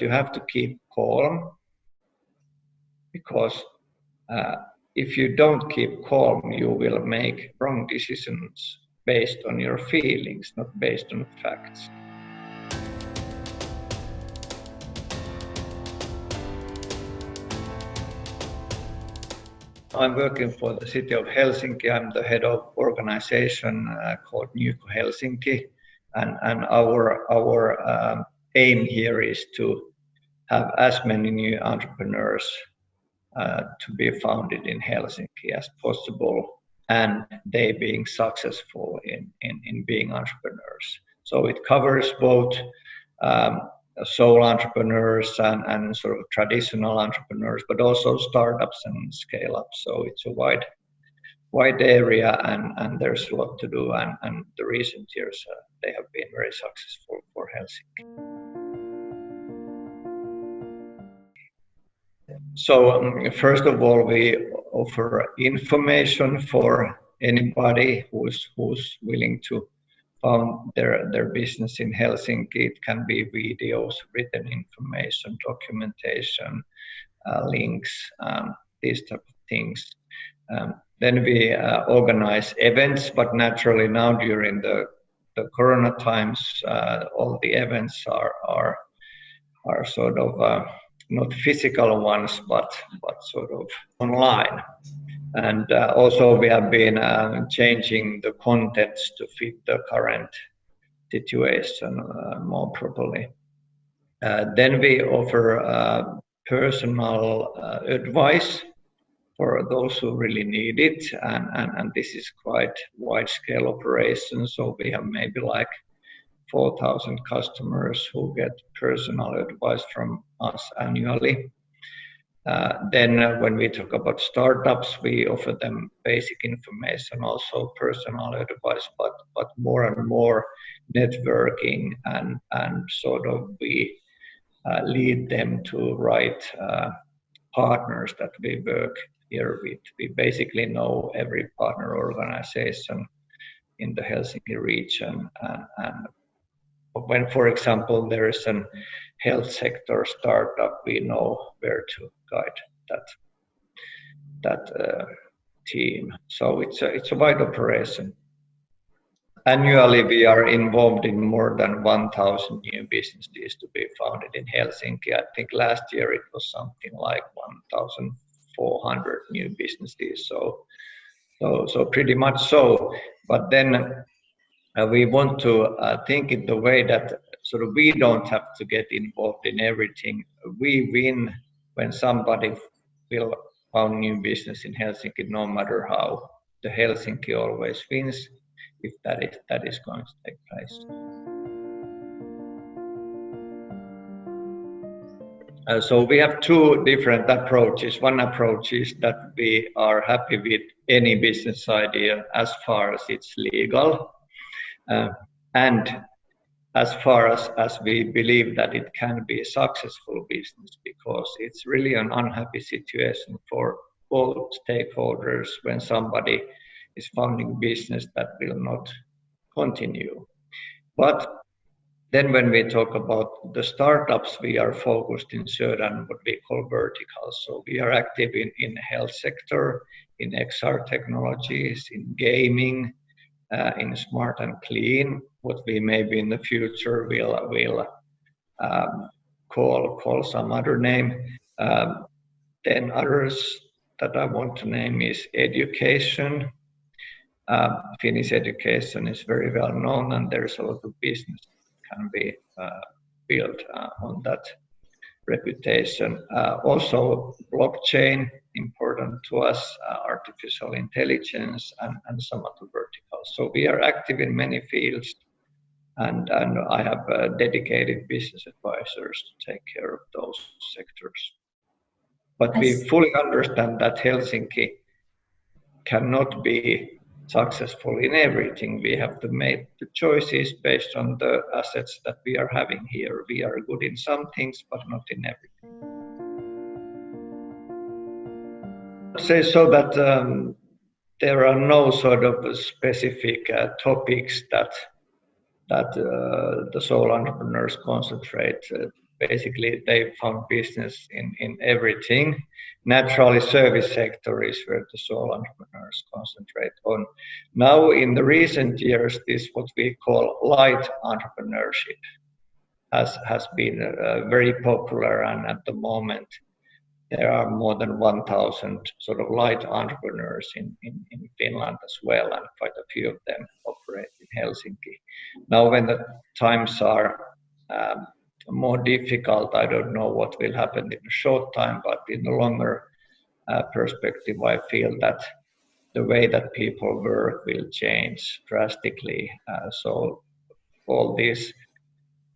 You have to keep calm, because if you don't keep calm, you will make wrong decisions based on your feelings, not based on facts. I'm working for the city of Helsinki. I'm the head of organization called NewCo Helsinki, and our aim here is to have as many new entrepreneurs to be founded in Helsinki as possible, and they being successful in being entrepreneurs. So it covers both sole entrepreneurs and sort of traditional entrepreneurs, but also startups and scale-ups. So it's a wide area, and there's a lot to do. And the recent years they have been very successful for Helsinki. So first of all, we offer information for anybody who's willing to found their business in Helsinki. It can be videos, written information, documentation, links, these type of things. Then we organize events, but naturally now during the Corona times, all the events are sort of not physical ones, but sort of online. And also we have been changing the contents to fit the current situation more properly. Then we offer personal advice for those who really need it, and this is quite wide-scale operation. So we have maybe like 4,000 customers who get personal advice from us annually. Then when we talk about startups, we offer them basic information, also personal advice, but more and more networking, and sort of we lead them to right partners that we work here with. We basically know every partner organization in the Helsinki region, and when, for example, there is an health sector startup, we know where to guide that team. So it's a wide operation. Annually, we are involved in more than 1,000 new businesses to be founded in Helsinki. I think last year it was something like 1,400 new businesses. So pretty much so. But then we want to think in the way that sort of we don't have to get involved in everything. We win when somebody will found new business in Helsinki, no matter how. The Helsinki always wins if that is going to take place. So we have two different approaches. One approach is that we are happy with any business idea as far as it's legal. And as far as we believe that it can be a successful business, because it's really an unhappy situation for all stakeholders when somebody is founding a business that will not continue. But then when we talk about the startups, we are focused in certain what we call verticals. So we are active in the health sector, in XR technologies, in gaming, in smart and clean, what we maybe in the future will call some other name. Then others that I want to name is education. Finnish education is very well known, and there's a lot of business that can be built on that reputation. Also blockchain, important to us, artificial intelligence, and some other verticals. So we are active in many fields, and I have dedicated business advisors to take care of those sectors. But we fully understand that Helsinki cannot be successful in everything. We have to make the choices based on the assets that we are having here. We are good in some things, but not in everything. I'd say so that there are no sort of specific topics that the sole entrepreneurs concentrate. basically they found business in everything. Naturally, service sector is where the sole entrepreneurs concentrate on. Now, in the recent years, this what we call light entrepreneurship has been very popular, and at the moment there are more than 1,000 sort of light entrepreneurs in Finland as well, and quite a few of them operate in Helsinki. Now, when the times are more difficult, I don't know what will happen in a short time, but in the longer perspective, I feel that the way that people work will change drastically. So all these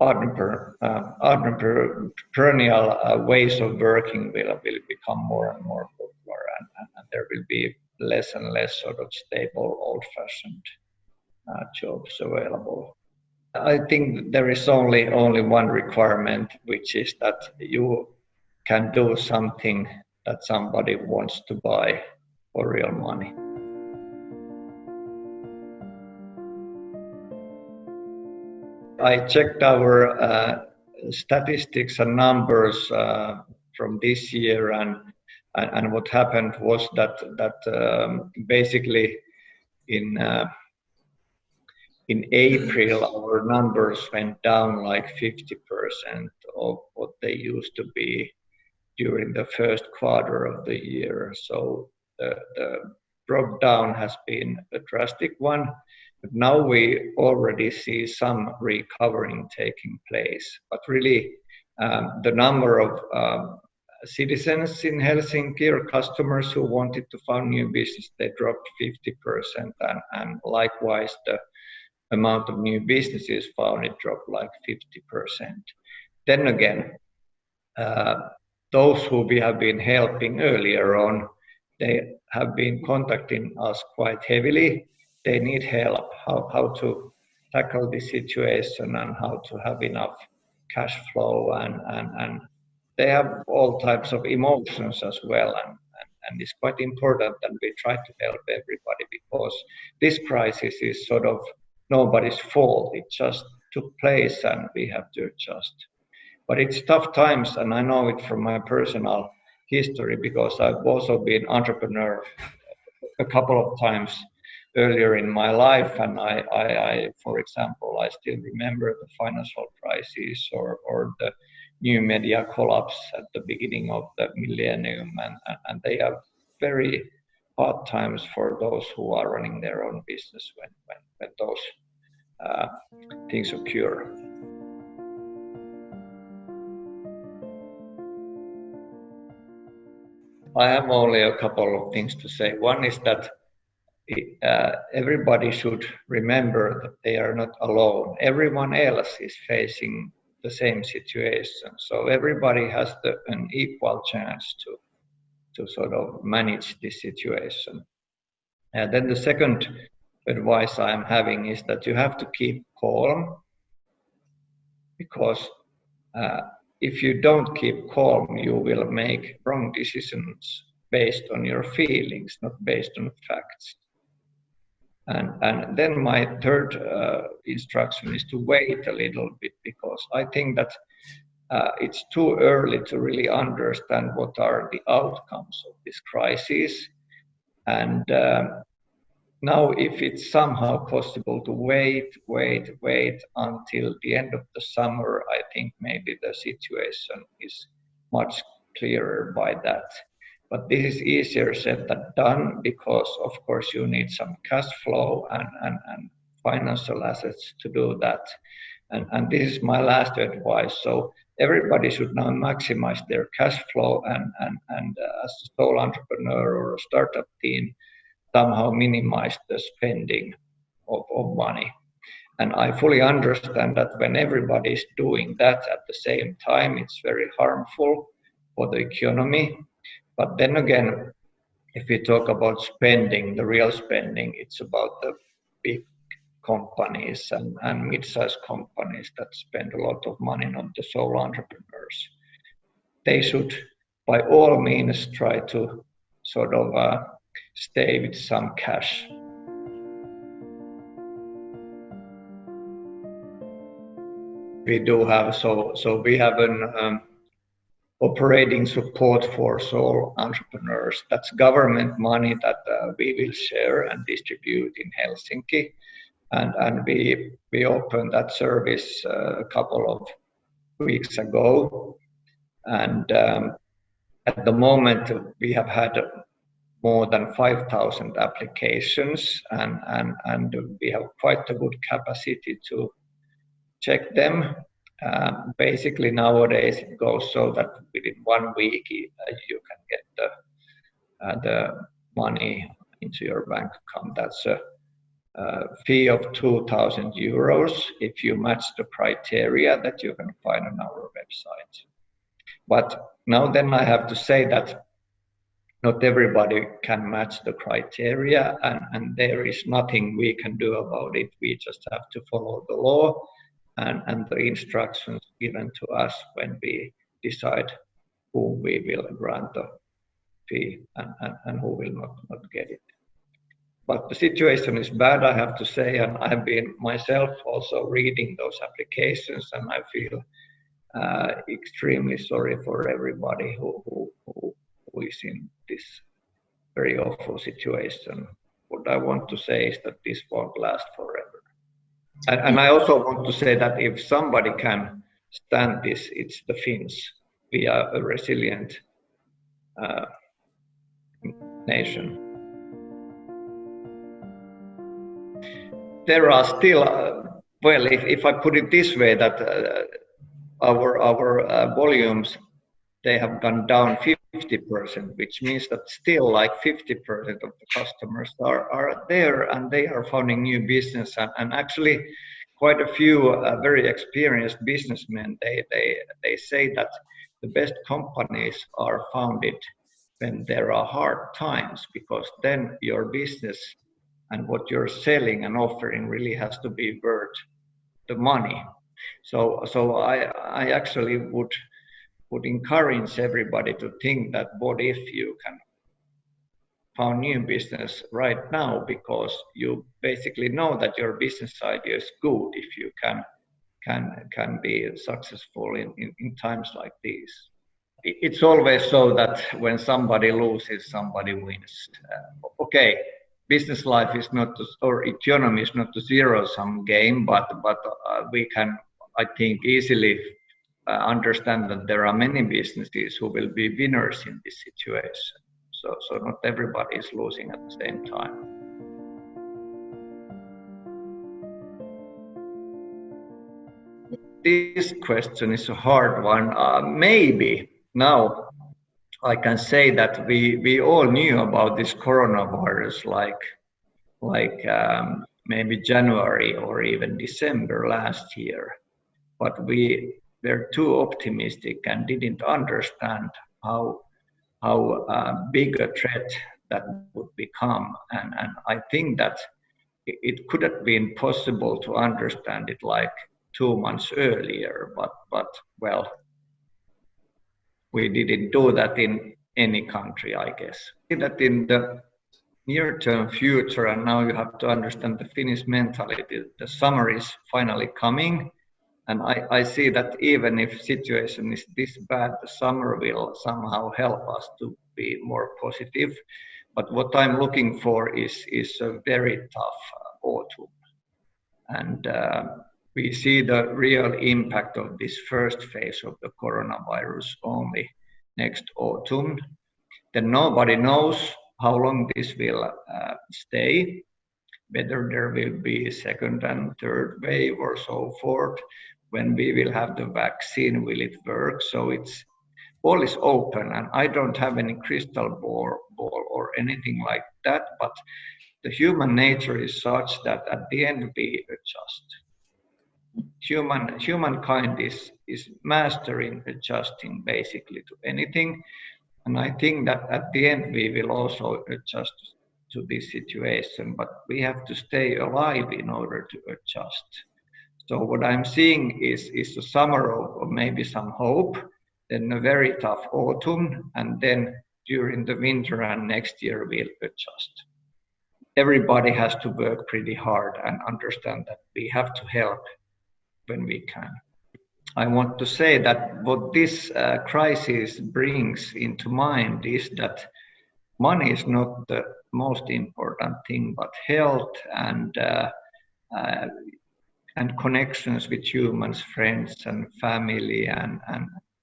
entrepreneurial ways of working will become more and more popular, and there will be less and less sort of stable, old-fashioned jobs available. I think there is only one requirement, which is that you can do something that somebody wants to buy for real money. I checked our statistics and numbers from this year, and what happened was that basically in April our numbers went down like 50% of what they used to be during the first quarter of the year. So the drop down has been a drastic one. But now we already see some recovering taking place. But really, the number of citizens in Helsinki or customers who wanted to found new business, they dropped 50%, and likewise the amount of new businesses found, it dropped like 50%. Then again, those who we have been helping earlier on, they have been contacting us quite heavily. They need help, how to tackle the situation and how to have enough cash flow, and they have all types of emotions as well, and it's quite important that we try to help everybody, because this crisis is sort of nobody's fault. It just took place and we have to adjust. But it's tough times, and I know it from my personal history, because I've also been entrepreneur a couple of times earlier in my life, and I for example, I still remember the financial crisis or the new media collapse at the beginning of the millennium, and they are very hard times for those who are running their own business when those things occur. I have only a couple of things to say. One is that everybody should remember that they are not alone. Everyone else is facing the same situation. So everybody has an equal chance to sort of manage this situation. And then the second advice I'm having is that you have to keep calm, because if you don't keep calm, you will make wrong decisions based on your feelings, not based on facts. And then my third instruction is to wait a little bit, because I think that it's too early to really understand what are the outcomes of this crisis. And now, if it's somehow possible to wait until the end of the summer, I think maybe the situation is much clearer by that. But this is easier said than done, because of course you need some cash flow and financial assets to do that. And this is my last advice. So everybody should now maximize their cash flow, and as a sole entrepreneur or a startup team, somehow minimize the spending of money. And I fully understand that when everybody is doing that at the same time, it's very harmful for the economy. But then again, if we talk about spending, the real spending, it's about the big companies and mid-sized companies that spend a lot of money, not the sole entrepreneurs. They should, by all means, try to sort of stay with some cash. we do have. So we have an operating support for sole entrepreneurs. That's government money that we will share and distribute in Helsinki. And we opened that service a couple of weeks ago. And at the moment, we have had more than 5,000 applications, and we have quite a good capacity to check them. Basically, nowadays it goes so that within 1 week you can get the money into your bank account. That's a fee of 2,000 euros if you match the criteria that you can find on our website. But now then I have to say that not everybody can match the criteria, and there is nothing we can do about it. We just have to follow the law and the instructions given to us when we decide who we will grant the fee and who will not get it. But the situation is bad, I have to say, and I've been myself also reading those applications, and I feel extremely sorry for everybody who is in this very awful situation. What I want to say is that this won't last forever. And I also want to say that if somebody can stand this, it's the Finns. We are a resilient nation. There are still, well, if I put it this way, that our volumes, they have gone down 50%, which means that still like 50% of the customers are there, and they are founding new business, and actually quite a few very experienced businessmen, they say that the best companies are founded when there are hard times, because then your business and what you're selling and offering really has to be worth the money. So I actually would encourage everybody to think that what if you can found new business right now, because you basically know that your business idea is good if you can be successful in times like these. It's always so that when somebody loses, somebody wins. Okay, business life is not, or economy is not a zero-sum game, but we can, I think, easily understand that there are many businesses who will be winners in this situation. So not everybody is losing at the same time. This question is a hard one. Maybe now I can say that we all knew about this coronavirus like maybe January or even December last year, but we were too optimistic and didn't understand how big a threat that would become, and I think that it could have been possible to understand it like 2 months earlier, but well, we didn't do that in any country, I guess. That in the near-term future, and now you have to understand the Finnish mentality, the summer is finally coming, and I see that even if situation is this bad, the summer will somehow help us to be more positive. But what I'm looking for is a very tough autumn, and we see the real impact of this first phase of the coronavirus only next autumn. Then nobody knows how long this will stay, whether there will be a second and third wave or so forth. When we will have the vaccine, will it work? So it's all is open, and I don't have any crystal ball or anything like that, but the human nature is such that at the end we adjust. Humankind is mastering adjusting basically to anything, and I think that at the end we will also adjust to this situation, but we have to stay alive in order to adjust. So what I'm seeing is a summer of maybe some hope, then a very tough autumn, and then during the winter and next year we'll adjust. Everybody has to work pretty hard and understand that we have to help when we can. I want to say that what this crisis brings into mind is that money is not the most important thing, but health uh, and connections with humans, friends and family and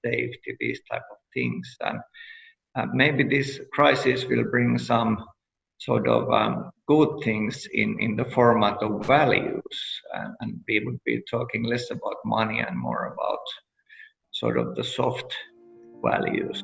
safety, these type of things. And maybe this crisis will bring some sort of good things in the format of values, and we would be talking less about money and more about sort of the soft values.